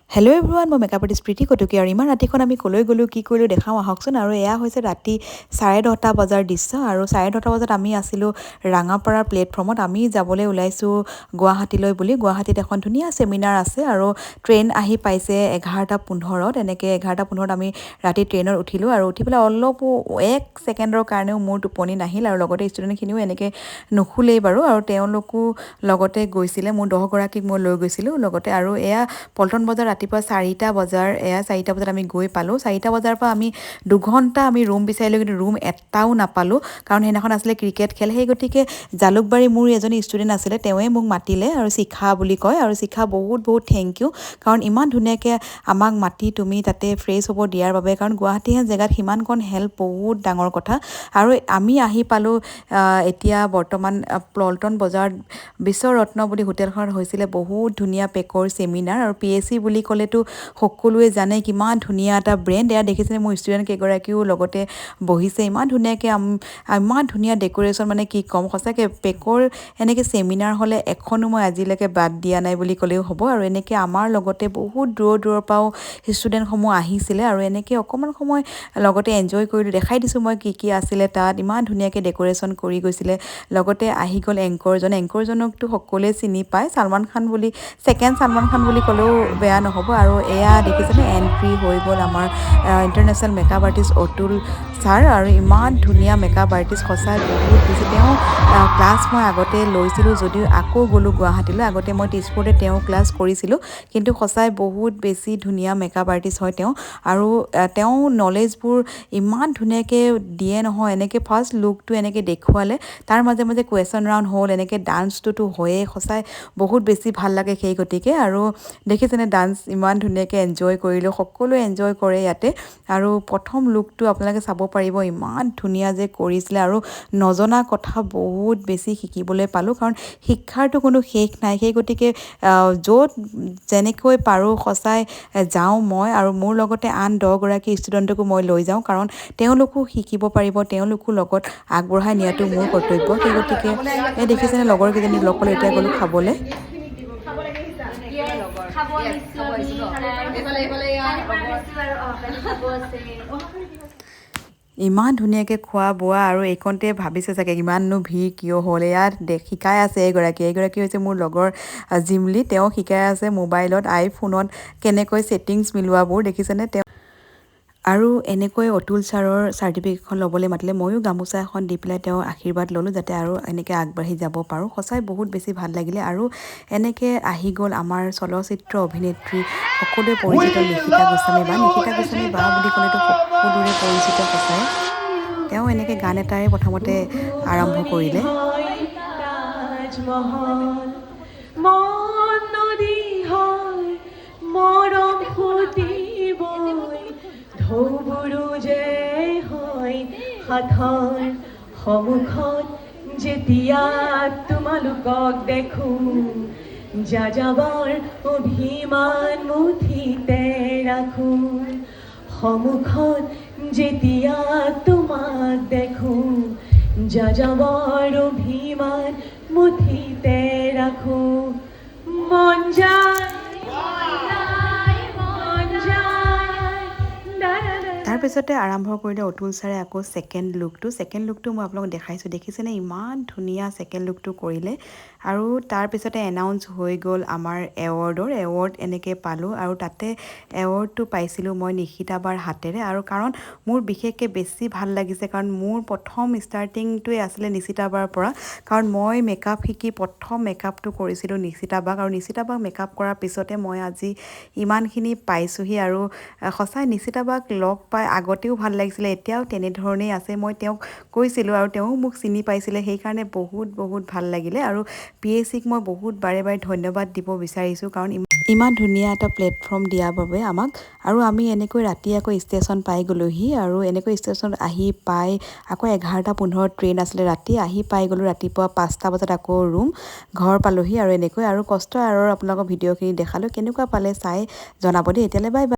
Hello' everyone, মই makeup artist প্ৰীতি কটকী আৰু ইমান ৰাতিখন আমি ক'লৈ গ'লোঁ কি কৰিলোঁ দেখাওঁ আহকচোন। আৰু এয়া হৈছে ৰাতি 10:30 বজাৰ দৃশ্য। আৰু 10:30 বজাত আমি আছিলোঁ ৰাঙাপাৰাৰ প্লেটফৰ্মত। আমি যাবলৈ ওলাইছোঁ গুৱাহাটীলৈ বুলি। গুৱাহাটীত এখন ধুনীয়া চেমিনাৰ আছে আৰু ট্ৰেইন আহি পাইছে 11:15। এনেকৈ 11:15 আমি ৰাতি ট্ৰেইনত উঠিলোঁ আৰু উঠি পেলাই অলপো 1 ছেকেণ্ডৰ কাৰণেও মোৰ টোপনি নাহিল। আৰু লগতে ষ্টুডেণ্টখিনিও এনেকৈ নুশুলেই বাৰু, আৰু তেওঁলোকো লগতে গৈছিলে। মোৰ 10গৰাকীক মই লৈ গৈছিলোঁ লগতে। আৰু এয়া পল্টন বজাৰ ৰাতিপুৱা 4টা বজাৰ, এয়া 4টা বজাত আমি গৈ পালোঁ। 4টা বজাৰ পৰা আমি 2 ঘণ্টা আমি ৰুম বিচাৰিলোঁ, কিন্তু ৰুম এটাও নাপালোঁ, কাৰণ সেইদিনাখন আছিলে ক্ৰিকেট খেল। সেই গতিকে জালুকবাৰী মোৰ এজনী ষ্টুডেণ্ট আছিলে, তেওঁৱে মোক মাতিলে আৰু শিখা বুলি কয়। আৰু শিখা বহুত বহুত থেংক ইউ, কাৰণ ইমান ধুনীয়াকৈ আমাক মাতি তুমি তাতে ফ্ৰেছ হ'ব দিয়াৰ বাবে। কাৰণ গুৱাহাটী হেন জেগাত সিমানকণ হেল্প বহুত ডাঙৰ কথা। আৰু আমি আহি পালোঁ এতিয়া বৰ্তমান পল্টন বজাৰত বিশ্বৰত্ন বুলি হোটেলখনত হৈছিলে বহুত ধুনীয়া পেকৰ চেমিনাৰ। আৰু PSC বুলি ক'লেতো সকলোৱে জানে কিমান ধুনীয়া এটা ব্ৰেণ্ড। এয়া দেখিছেনে মোৰ ষ্টুডেণ্ট কেইগৰাকীও লগতে বহিছে। ইমান ধুনীয়াকৈ ইমান ধুনীয়া ডেক'ৰেশ্যন, মানে কি ক'ম, সঁচাকৈ পেকৰ এনেকৈ চেমিনাৰ হ'লে এখনো মই আজিলৈকে বাদ দিয়া নাই বুলি ক'লেও হ'ব। আৰু এনেকৈ আমাৰ লগতে বহুত দূৰৰ পৰাও ষ্টুডেণ্টসমূহ আহিছিলে আৰু এনেকৈ অকণমান সময় লগতে এনজয় কৰিলোঁ। দেখাই দিছোঁ মই কি আছিলে তাত। ইমান ধুনীয়াকৈ ডেক'ৰেশ্যন কৰি গৈছিলে। লগতে আহি গ'ল এংকৰজনকতো সকলোৱে চিনি পায়, ছালমান খান বুলি, ছেকেণ্ড ছালমান খান বুলি ক'লেও বেয়া নহ'ব। আৰু এয়া দেখিছেনে এণ্ট্ৰি হৈ গ'ল আমাৰ international makeup artist Atul sir. আৰু ইমান ধুনীয়া মেকআপ আৰ্টিষ্ট, সঁচাই বহুত বেছি। তেওঁ ক্লাছ মই আগতে লৈছিলোঁ যদিও আকৌ গ'লোঁ গুৱাহাটীলৈ। আগতে মই তেজপুৰতে তেওঁ ক্লাছ কৰিছিলোঁ, কিন্তু সঁচাই বহুত বেছি ধুনীয়া মেকআপ আৰ্টিষ্ট হয় তেওঁ। আৰু তেওঁ নলেজবোৰ ইমান ধুনীয়াকৈ দিয়ে নহয়। এনেকৈ ফাৰ্ষ্ট লুকটো এনেকৈ দেখুৱালে, তাৰ মাজে মাজে কুৱেশ্যন ৰাউণ্ড হ'ল, এনেকৈ ডান্সটোতো হয়েই। সঁচাই বহুত বেছি ভাল লাগে সেই গতিকে। আৰু দেখিছেনে ডান্স ইমান ধুনীয়াকৈ এনজয় কৰিলোঁ, সকলোৱে এনজয় কৰে ইয়াতে। আৰু প্ৰথম লুকটো আপোনালোকে চাব পাৰিব, ইমান ধুনীয়া যে কৰিছিলে। আৰু নজনা কথা বহুত বেছি শিকিবলৈ পালোঁ, কাৰণ শিক্ষাৰটো কোনো শেষ নাই। সেই গতিকে য'ত যেনেকৈ পাৰোঁ সঁচাই যাওঁ মই, আৰু মোৰ লগতে আন 10গৰাকী ষ্টুডেণ্টকো মই লৈ যাওঁ, কাৰণ তেওঁলোকো শিকিব পাৰিব, তেওঁলোকো লগত আগবঢ়াই নিয়াটো মোৰ কৰ্তব্য। সেই গতিকে এই দেখিছেনে লগৰকেইজনী লগ পালোঁ, এতিয়া গ'লোঁ খাবলৈ। ইমান ধুনীয়াকৈ খোৱা বোৱা, আৰু এইকণতে ভাবিছে চাগে ইমাননো ভিৰ কিয় হ'ল। ইয়াত শিকাই আছে এইগৰাকী হৈছে মোৰ লগৰ জিমলি। তেওঁ শিকাই আছে মোবাইলত, আইফোনত কেনেকৈ ছেটিংছ মিলোৱাবোৰ, দেখিছেনে তেওঁ। আৰু এনেকৈ অতুল ছাৰৰ চাৰ্টিফিকেটখন ল'বলৈ মাতিলে। ময়ো গামোচা এখন দি পেলাই তেওঁ আশীৰ্বাদ ল'লোঁ, যাতে আৰু এনেকৈ আগবাঢ়ি যাব পাৰোঁ। সঁচাই বহুত বেছি ভাল লাগিলে। আৰু এনেকৈ আহি গ'ল আমাৰ চলচ্চিত্ৰ অভিনেত্ৰী, সকলোৱে পৰিচিত নিশিতা গোস্বামী বা। নিশিতা গোস্বামী বা বুলি ক'লেতো সকলোৰে পৰিচিত সঁচাই। তেওঁ এনেকৈ গান এটাৰে প্ৰথমতে আৰম্ভ কৰিলে। সন্মুখত যেতিয়া তোমালোকক দেখোঁ, যাযাবৰ অভিমান মুঠিতে ৰাখোঁ। সন্মুখত যেতিয়া তোমাক দেখোঁ, যাযাবৰ অভিমান মুঠিতে ৰাখোঁ। মন যায় তাৰপিছতে আৰম্ভ কৰিলে অতুল ছাৰে আকৌ ছেকেণ্ড লুকটো মই আপোনালোকক দেখাইছোঁ। দেখিছেনে ইমান ধুনীয়া ছেকেণ্ড লুকটো কৰিলে। আৰু তাৰপিছতে এনাউন্স হৈ গ'ল আমাৰ এৱাৰ্ড এনেকৈ পালোঁ। আৰু তাতে এৱাৰ্ডটো পাইছিলোঁ মই নিশিতা বাৰ হাতেৰে। আৰু কাৰণ মোৰ বিশেষকৈ বেছি ভাল লাগিছে, কাৰণ মোৰ প্ৰথম ষ্টাৰ্টিংটোৱে আছিলে নিশিতা বাৰ পৰা। কাৰণ মই মেকআপ শিকি প্ৰথম মেকআপটো কৰিছিলোঁ নিশিতা বাক, আৰু নিশিতা বাক মেকআপ কৰাৰ পিছতে মই আজি ইমানখিনি পাইছোঁহি। আৰু সঁচাই নিশিতা বাক লগ পাই আগতেও ভাল লাগিছিলে, এতিয়াও তেনেধৰণেই আছে। মই তেওঁক কৈছিলোঁ আৰু তেওঁ মোক চিনি পাইছিলে, সেইকাৰণে বহুত বহুত ভাল লাগিলে। আৰু PSCক মই বহুত বাৰে ধন্যবাদ দিব বিচাৰিছোঁ, কাৰণ ইমান ধুনীয়া এটা প্লেটফৰ্ম দিয়াৰ বাবে আমাক। আৰু আমি এনেকৈ ৰাতি আকৌ ষ্টেচন পাই গ'লোহি। আৰু এনেকৈ ষ্টেচনত আহি পাই আকৌ 11:15 ট্ৰেইন আছিলে ৰাতি, আহি পাই গ'লোঁ ৰাতিপুৱা 5টা বজাত আকৌ ঘৰ পালোহি। আৰু এনেকৈ আৰু কষ্ট আৰু আপোনালোকৰ ভিডিঅ'খিনি দেখালোঁ, কেনেকুৱা পালে চাই জনাব দেই। এতিয়ালৈ বাই বাই।